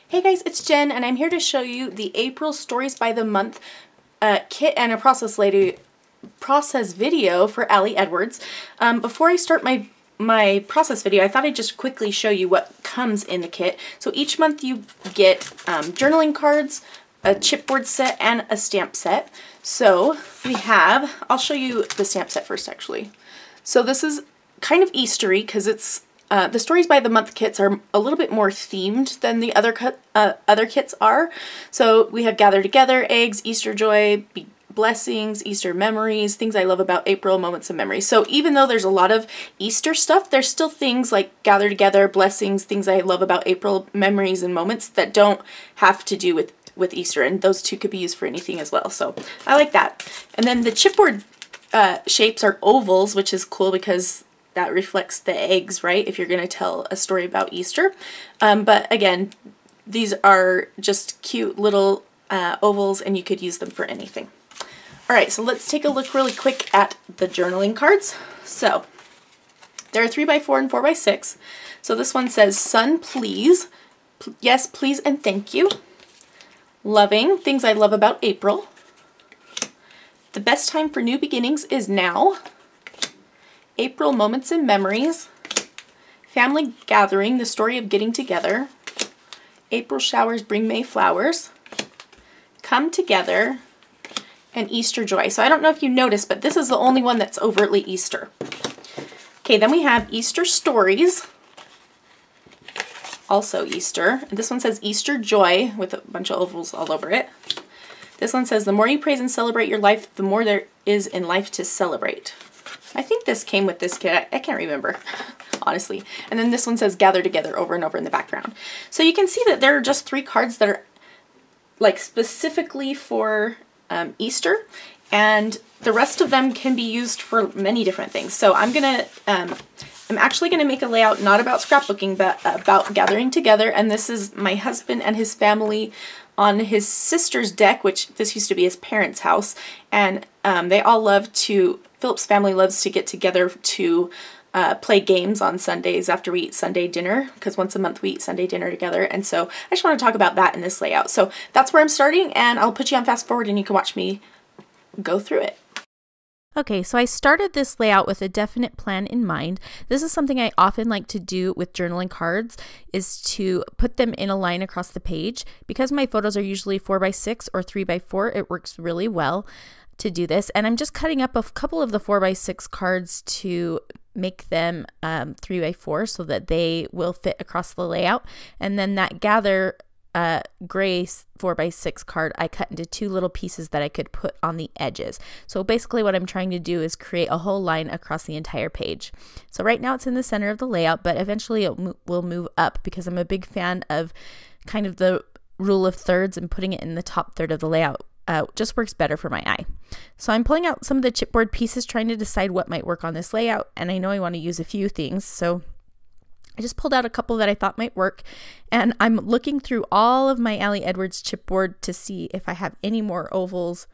Hey guys, it's Jen and I'm here to show you the April Stories by the Month kit and a process video for Ali Edwards. Before I start my process video, I thought I'd just quickly show you what comes in the kit. So each month you get journaling cards, a chipboard set, and a stamp set. So we have, I'll show you the stamp set first actually. So this is kind of Eastery because it's the Stories by the Month kits are a little bit more themed than the other kits are. So we have Gather Together, Eggs, Easter Joy, Blessings, Easter Memories, Things I Love About April, Moments of Memory. So even though there's a lot of Easter stuff, there's still things like Gather Together, Blessings, Things I Love About April, Memories, and Moments that don't have to do with Easter, and those two could be used for anything as well. So I like that. And then the chipboard shapes are ovals, which is cool because that reflects the eggs, right? If you're going to tell a story about Easter. But again, these are just cute little ovals and you could use them for anything. All right, so let's take a look really quick at the journaling cards. So there are 3x4 and 4x6. So this one says, Sun, please. Yes, please, and thank you. Loving, Things I Love About April. The best time for new beginnings is now. April Moments and Memories, Family Gathering, the Story of Getting Together, April Showers Bring May Flowers, Come Together, and Easter Joy. So I don't know if you noticed, but this is the only one that's overtly Easter. Okay, then we have Easter Stories, also Easter. And this one says Easter Joy with a bunch of ovals all over it. This one says, the more you praise and celebrate your life, the more there is in life to celebrate. I think this came with this kit. I can't remember, honestly. And then this one says Gather Together over and over in the background. So you can see that there are just 3 cards that are like specifically for Easter, and the rest of them can be used for many different things. So I'm actually gonna make a layout not about scrapbooking, but about gathering together. And this is my husband and his family on his sister's deck, which this used to be his parents' house, and they all love to. Philip's family loves to get together to play games on Sundays after we eat Sunday dinner, because once a month we eat Sunday dinner together. And so I just want to talk about that in this layout. So that's where I'm starting, and I'll put you on fast forward and you can watch me go through it. Okay, so I started this layout with a definite plan in mind. This is something I often like to do with journaling cards, is to put them in a line across the page. Because my photos are usually 4x6 or 3x4, it works really well to do this. And I'm just cutting up a couple of the 4x6 cards to make them 3x4 so that they will fit across the layout. And then that Gather gray 4x6 card I cut into 2 little pieces that I could put on the edges. So basically what I'm trying to do is create a whole line across the entire page. So right now it's in the center of the layout, but eventually it will move up because I'm a big fan of kind of the rule of thirds, and putting it in the top third of the layout just works better for my eye. So I'm pulling out some of the chipboard pieces, trying to decide what might work on this layout, and I know I want to use a few things, so I just pulled out a couple that I thought might work, and I'm looking through all of my Ali Edwards chipboard to see if I have any more ovals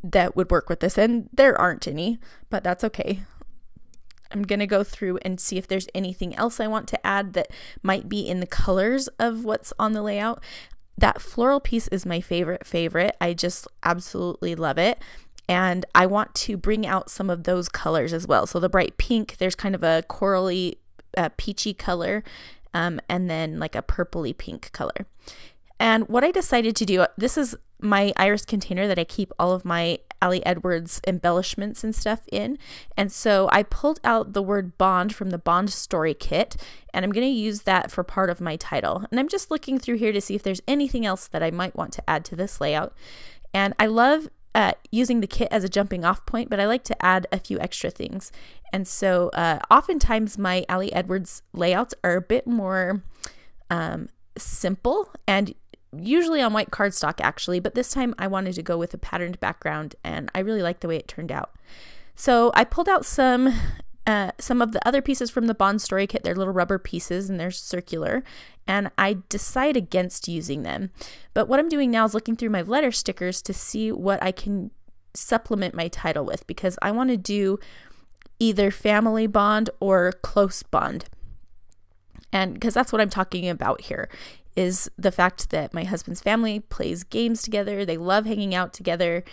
that would work with this, and there aren't any, but that's okay. I'm going to go through and see if there's anything else I want to add that might be in the colors of what's on the layout. That floral piece is my favorite. I just absolutely love it. And I want to bring out some of those colors as well. So the bright pink, there's kind of a corally, peachy color, and then like a purpley pink color. And what I decided to do, this is my iris container that I keep all of my Ali Edwards embellishments and stuff in. And so I pulled out the word bond from the Bond Story kit, and I'm going to use that for part of my title. And I'm just looking through here to see if there's anything else that I might want to add to this layout. And I love using the kit as a jumping off point, but I like to add a few extra things. And so oftentimes my Ali Edwards layouts are a bit more simple, and usually on white cardstock actually, but this time I wanted to go with a patterned background, and I really like the way it turned out. So I pulled out some of the other pieces from the Bond Story kit. They're little rubber pieces and they're circular, and I decide against using them. But what I'm doing now is looking through my letter stickers to see what I can supplement my title with, because I want to do either family bond or close bond. And because that's what I'm talking about here, is the fact that my husband's family plays games together. They love hanging out together,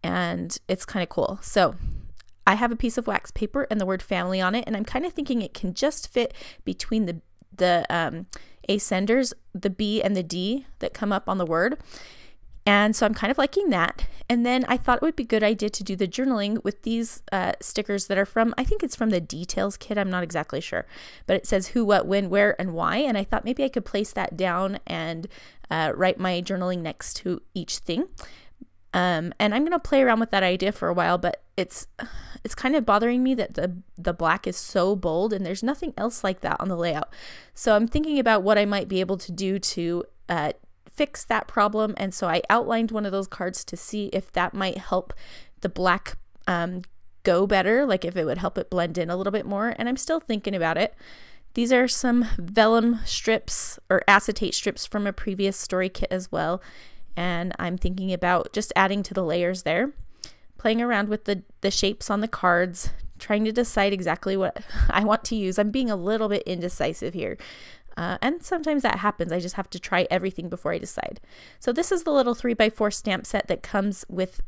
and it's kind of cool. So I have a piece of wax paper and the word family on it, and I'm kind of thinking it can just fit between the ascenders, the B and the D that come up on the word. And so I'm kind of liking that. And then I thought it would be a good idea to do the journaling with these stickers that are from, I think it's from the details kit. I'm not exactly sure, but it says who, what, when, where, and why. And I thought maybe I could place that down and write my journaling next to each thing. And I'm going to play around with that idea for a while, but it's kind of bothering me that the black is so bold and there's nothing else like that on the layout. So I'm thinking about what I might be able to do to fix that problem. And so I outlined one of those cards to see if that might help the black go better, like if it would help it blend in a little bit more. And I'm still thinking about it. These are some vellum strips or acetate strips from a previous story kit as well. And I'm thinking about just adding to the layers there, playing around with the shapes on the cards, trying to decide exactly what I want to use. I'm being a little bit indecisive here. And sometimes that happens. I just have to try everything before I decide. So this is the little 3x4 stamp set that comes with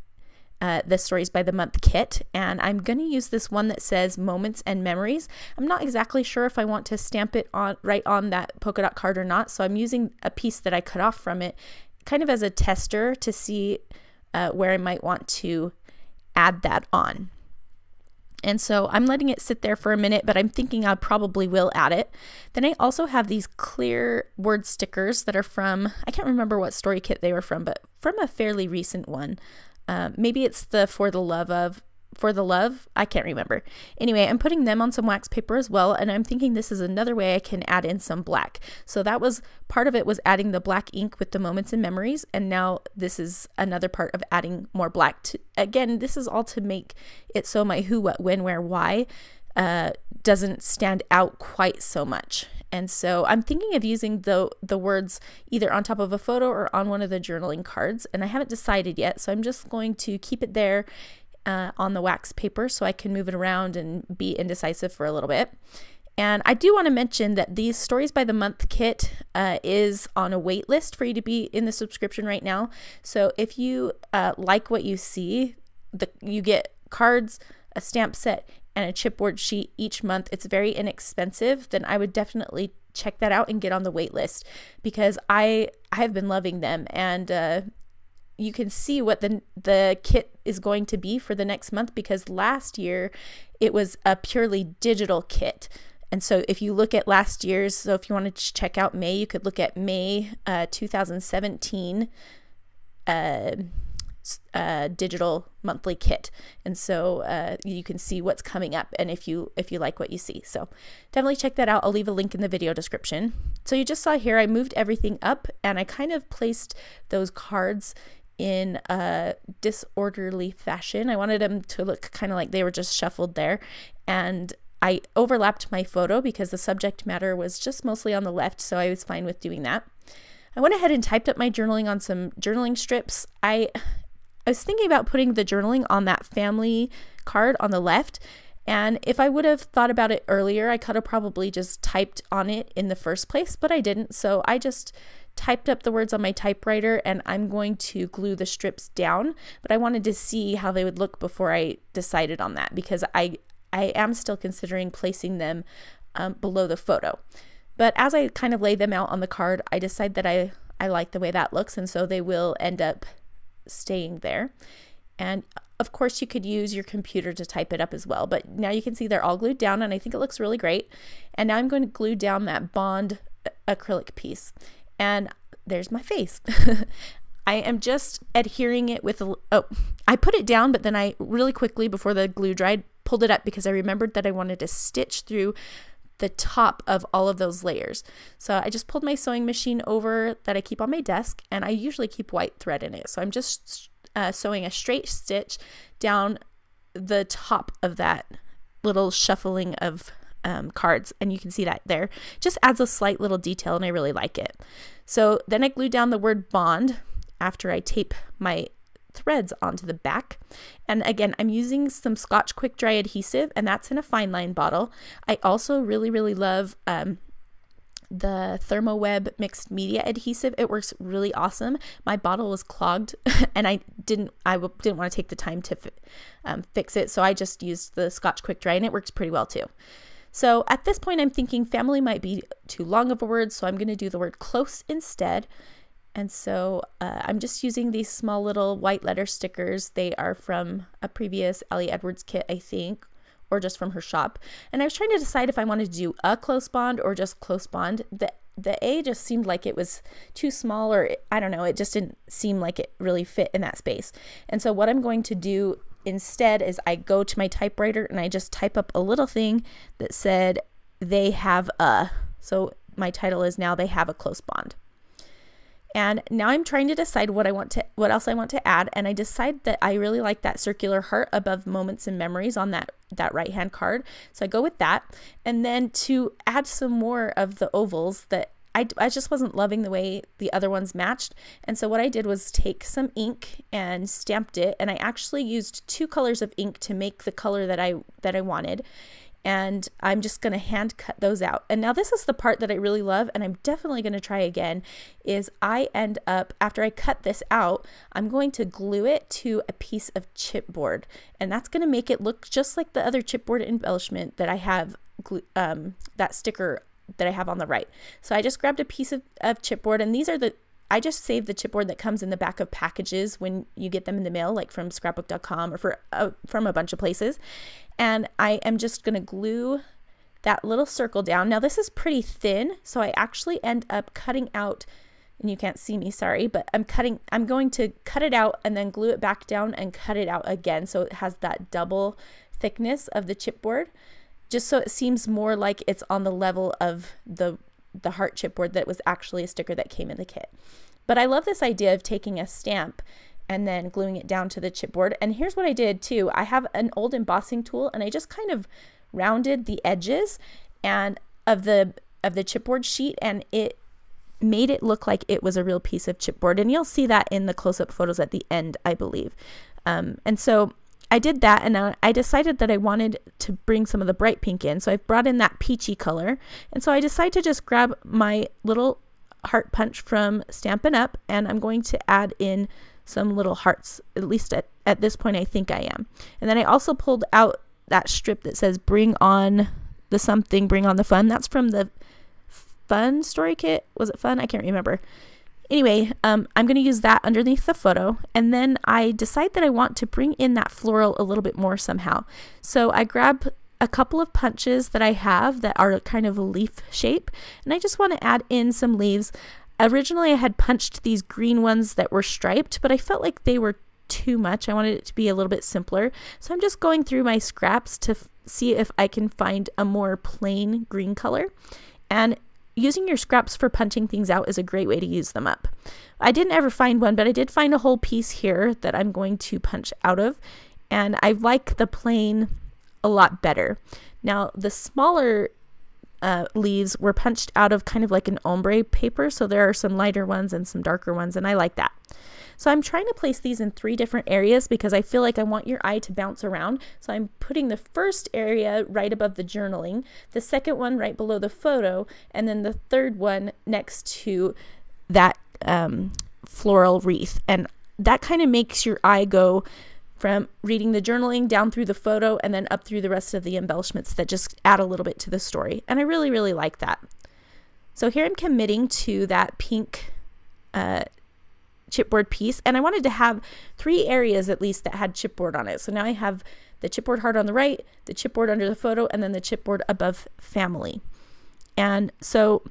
the Stories by the Month kit. And I'm going to use this one that says Moments and Memories. I'm not exactly sure if I want to stamp it on right on that polka dot card or not. So I'm using a piece that I cut off from it kind of as a tester to see where I might want to add that on. And so I'm letting it sit there for a minute, but I'm thinking I probably will add it. Then I also have these clear word stickers that are from, I can't remember what story kit they were from, but from a fairly recent one. Maybe it's the For the Love, I can't remember. Anyway, I'm putting them on some wax paper as well, and I'm thinking this is another way I can add in some black. So that was part of it, was adding the black ink with the moments and memories, and now this is another part of adding more black. Again, this is all to make it so my who, what, when, where, why doesn't stand out quite so much. And so I'm thinking of using the words either on top of a photo or on one of the journaling cards, and I haven't decided yet, so I'm just going to keep it there on the wax paper so I can move it around and be indecisive for a little bit. And I do want to mention that these Stories by the Month kit is on a wait list for you to be in the subscription right now. So if you like what you see, you get cards, a stamp set, and a chipboard sheet each month. It's very inexpensive. Then I would definitely check that out and get on the wait list, because I have been loving them. And you can see what the kit is going to be for the next month, because last year it was a purely digital kit. And so if you look at last year's, so if you wanted to check out May, you could look at May 2017 digital monthly kit. And so you can see what's coming up, and if you like what you see. So definitely check that out. I'll leave a link in the video description. So you just saw here, I moved everything up and I kind of placed those cards in a disorderly fashion. I wanted them to look kind of like they were just shuffled there, and I overlapped my photo because the subject matter was just mostly on the left, so I was fine with doing that. I went ahead and typed up my journaling on some journaling strips. I was thinking about putting the journaling on that family card on the left, and if I would have thought about it earlier, I could have probably just typed on it in the first place, but I didn't. So I just typed up the words on my typewriter, and I'm going to glue the strips down, but I wanted to see how they would look before I decided on that, because I am still considering placing them below the photo. But as I kind of lay them out on the card, I decide that I like the way that looks, and so they will end up staying there. And of course you could use your computer to type it up as well, but now you can see they're all glued down, and I think it looks really great. And now I'm going to glue down that bond acrylic piece. And there's my face. I am just adhering it with I put it down, but then I really quickly, before the glue dried, pulled it up because I remembered that I wanted to stitch through the top of all of those layers. So I just pulled my sewing machine over that I keep on my desk, and I usually keep white thread in it. So I'm just sewing a straight stitch down the top of that little shuffling of cards, and you can see that there just adds a slight little detail, and I really like it. So then I glue down the word bond after I tape my threads onto the back. And again, I'm using some Scotch Quick Dry adhesive, and that's in a fine line bottle. I also really love the Thermoweb mixed media adhesive. It works really awesome. My bottle was clogged and I didn't want to take the time to fix it, so I just used the Scotch Quick Dry, and it works pretty well too. So at this point I'm thinking family might be too long of a word, so I'm going to do the word close instead. And so I'm just using these small little white letter stickers. They are from a previous Ellie Edwards kit, I think, or just from her shop. And I was trying to decide if I wanted to do a close bond or just close bond. The A just seemed like it was too small, or I don't know, it just didn't seem like it really fit in that space. And so what I'm going to do instead is I go to my typewriter and I just type up a little thing that said they have a. So my title is now they have a close bond. And now I'm trying to decide what else I want to add, and I decide that I really like that circular heart above moments and memories on that right hand card. So I go with that, and then to add some more of the ovals that I just wasn't loving the way the other ones matched. And so what I did was take some ink and stamped it, and I actually used 2 colors of ink to make the color that I wanted. And I'm just going to hand cut those out. And now this is the part that I really love, and I'm definitely going to try again, is I end up, after I cut this out, I'm going to glue it to a piece of chipboard. And that's going to make it look just like the other chipboard embellishment that I have, that sticker that I have on the right. So I just grabbed a piece of chipboard, and these are I just saved the chipboard that comes in the back of packages when you get them in the mail, like from scrapbook.com or from a bunch of places. And I am just going to glue that little circle down. Now this is pretty thin, so I actually end up cutting out, and you can't see me, sorry, but I'm going to cut it out and then glue it back down and cut it out again, so it has that double thickness of the chipboard, just so it seems more like it's on the level of the heart chipboard that was actually a sticker that came in the kit. But I love this idea of taking a stamp and then gluing it down to the chipboard. And here's what I did too. I have an old embossing tool, and I just kind of rounded the edges and of the chipboard sheet, and it made it look like it was a real piece of chipboard. And you'll see that in the close-up photos at the end, I believe. And so I did that, and I decided that I wanted to bring some of the bright pink in. So I've brought in that peachy color. And so I decided to just grab my little heart punch from Stampin' Up, and I'm going to add in some little hearts, at least at this point I think I am. And then I also pulled out that strip that says bring on the something, bring on the fun. That's from the Fun story kit. Was it Fun? I can't remember. Anyway, I'm going to use that underneath the photo, and then I decide that I want to bring in that floral a little bit more somehow. So I grab a couple of punches that I have that are kind of a leaf shape, and I just want to add in some leaves. Originally I had punched these green ones that were striped, but I felt like they were too much. I wanted it to be a little bit simpler. So I'm just going through my scraps to see if I can find a more plain green color. And using your scraps for punching things out is a great way to use them up. I didn't ever find one, but I did find a whole piece here that I'm going to punch out of. And I like the plain a lot better. Now the smaller leaves were punched out of kind of like an ombre paper, so there are some lighter ones and some darker ones, and I like that. So I'm trying to place these in 3 different areas because I feel like I want your eye to bounce around. So I'm putting the first area right above the journaling, the second one right below the photo, and then the third one next to that floral wreath. And that kind of makes your eye go from reading the journaling down through the photo and then up through the rest of the embellishments that just add a little bit to the story. And I really, really like that. So here I'm committing to that pink chipboard piece, and I wanted to have 3 areas at least that had chipboard on it. So now I have the chipboard heart on the right, the chipboard under the photo, and then the chipboard above family. And so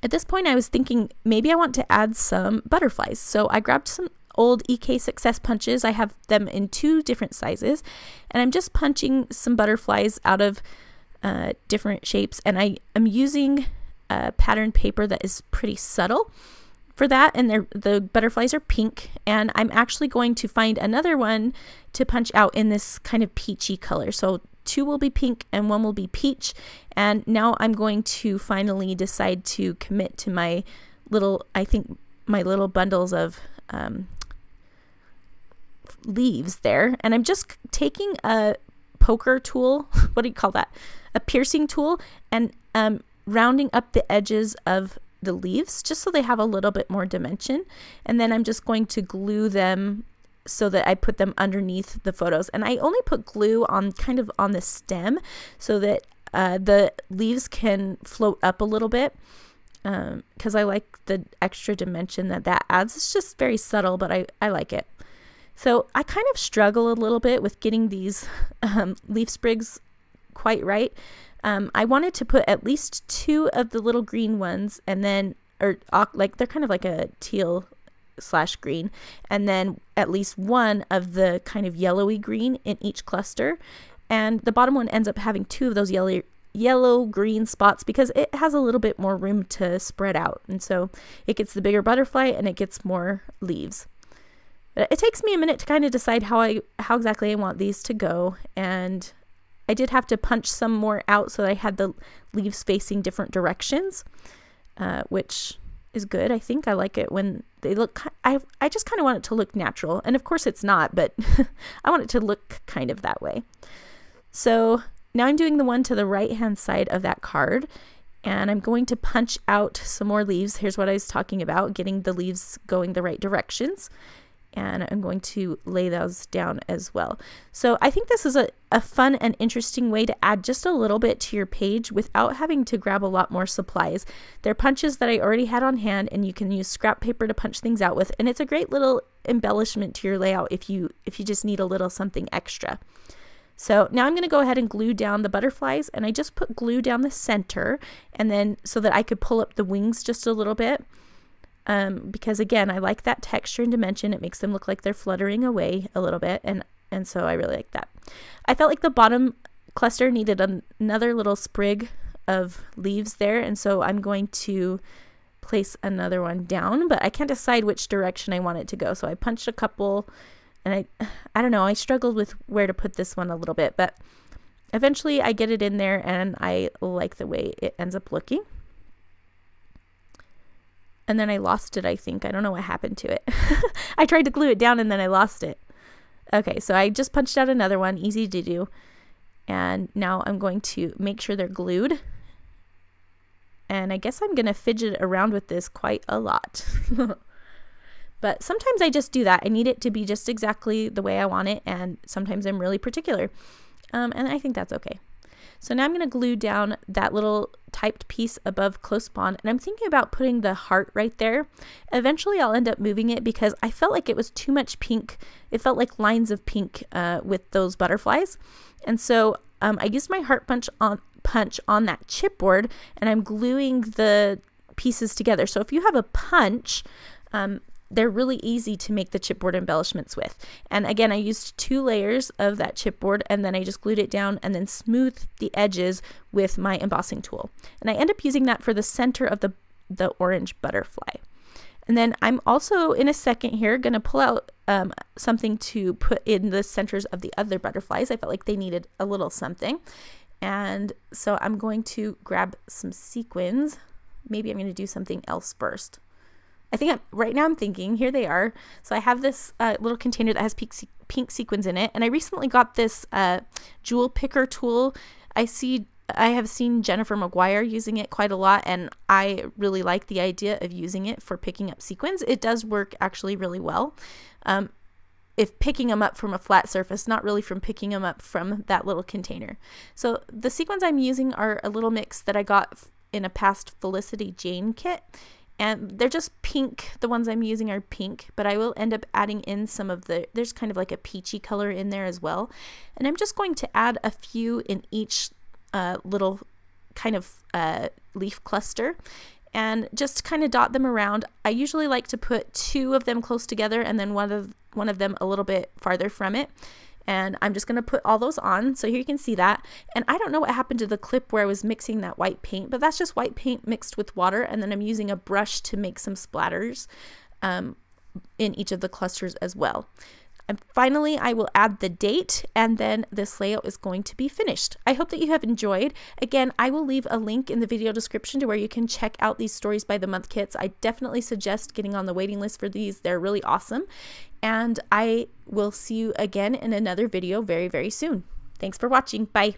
at this point I was thinking maybe I want to add some butterflies. So I grabbed some old EK Success punches. I have them in 2 different sizes, and I'm just punching some butterflies out of different shapes, and I am using pattern paper that is pretty subtle for that, and the butterflies are pink, and I'm actually going to find another one to punch out in this kind of peachy color. So 2 will be pink and 1 will be peach, and now I'm going to finally decide to commit to my little, I think my little bundles of leaves there, and I'm just taking a poker tool, what do you call that, a piercing tool, and rounding up the edges of the leaves just so they have a little bit more dimension. And then I'm just going to glue them so that I put them underneath the photos. And I only put glue on kind of on the stem so that the leaves can float up a little bit, because I like the extra dimension that adds. It's just very subtle, but I like it. So I kind of struggle a little bit with getting these leaf sprigs quite right. I wanted to put at least 2 of the little green ones, and then, or like they're kind of like a teal / green, and then at least 1 of the kind of yellowy green in each cluster. And the bottom one ends up having 2 of those yellow green spots because it has a little bit more room to spread out, and so it gets the bigger butterfly and it gets more leaves. But it takes me a minute to kind of decide how exactly I want these to go, and I did have to punch some more out so that I had the leaves facing different directions, which is good. I think I like it when they look, I just kind of want it to look natural, and of course it's not, but I want it to look kind of that way. So now I'm doing the one to the right hand side of that card, and I'm going to punch out some more leaves. Here's what I was talking about, getting the leaves going the right directions. And I'm going to lay those down as well. So I think this is a fun and interesting way to add just a little bit to your page without having to grab a lot more supplies. They're punches that I already had on hand, and you can use scrap paper to punch things out with, and it's a great little embellishment to your layout if you just need a little something extra. So now I'm going to go ahead and glue down the butterflies, and I just put glue down the center, and then so that I could pull up the wings just a little bit. Because again, I like that texture and dimension. It makes them look like they're fluttering away a little bit, and so I really like that. I felt like the bottom cluster needed another little sprig of leaves there, and so I'm going to place another one down, but I can't decide which direction I want it to go. So I punched a couple, and I don't know, I struggled with where to put this one a little bit, but eventually I get it in there, and I like the way it ends up looking. And then I lost it, I think. I don't know what happened to it. I tried to glue it down and then I lost it. Okay, so I just punched out another one, easy to do. And now I'm going to make sure they're glued. And I guess I'm going to fidget around with this quite a lot. But sometimes I just do that. I need it to be just exactly the way I want it, and sometimes I'm really particular. And I think that's okay. So now I'm going to glue down that little typed piece above close bond, and I'm thinking about putting the heart right there. Eventually I'll end up moving it because I felt like it was too much pink. It felt like lines of pink with those butterflies. And so I used my heart punch on that chipboard, and I'm gluing the pieces together. So if you have a punch, they're really easy to make the chipboard embellishments with. And again, I used 2 layers of that chipboard, and then I just glued it down and then smoothed the edges with my embossing tool. And I end up using that for the center of the orange butterfly. And then I'm also in a second here going to pull out something to put in the centers of the other butterflies. I felt like they needed a little something. And so I'm going to grab some sequins. Maybe I'm going to do something else first. I think right now I'm thinking, here they are. So I have this little container that has pink sequins in it, and I recently got this jewel picker tool. I have seen Jennifer McGuire using it quite a lot, and I really like the idea of using it for picking up sequins. It does work actually really well. If picking them up from a flat surface, not really from picking them up from that little container. So the sequins I'm using are a little mix that I got in a past Felicity Jane kit. And they're just pink. The ones I'm using are pink, but I will end up adding in some of there's kind of like a peachy color in there as well. And I'm just going to add a few in each little kind of leaf cluster, and just kind of dot them around. I usually like to put 2 of them close together and then one of them a little bit farther from it. And I'm just going to put all those on. So here you can see that. And I don't know what happened to the clip where I was mixing that white paint, but that's just white paint mixed with water. And then I'm using a brush to make some splatters in each of the clusters as well. And finally, I will add the date, and then this layout is going to be finished. I hope that you have enjoyed. Again, I will leave a link in the video description to where you can check out these Stories by the Month kits. I definitely suggest getting on the waiting list for these. They're really awesome. And I will see you again in another video very, very soon. Thanks for watching. Bye.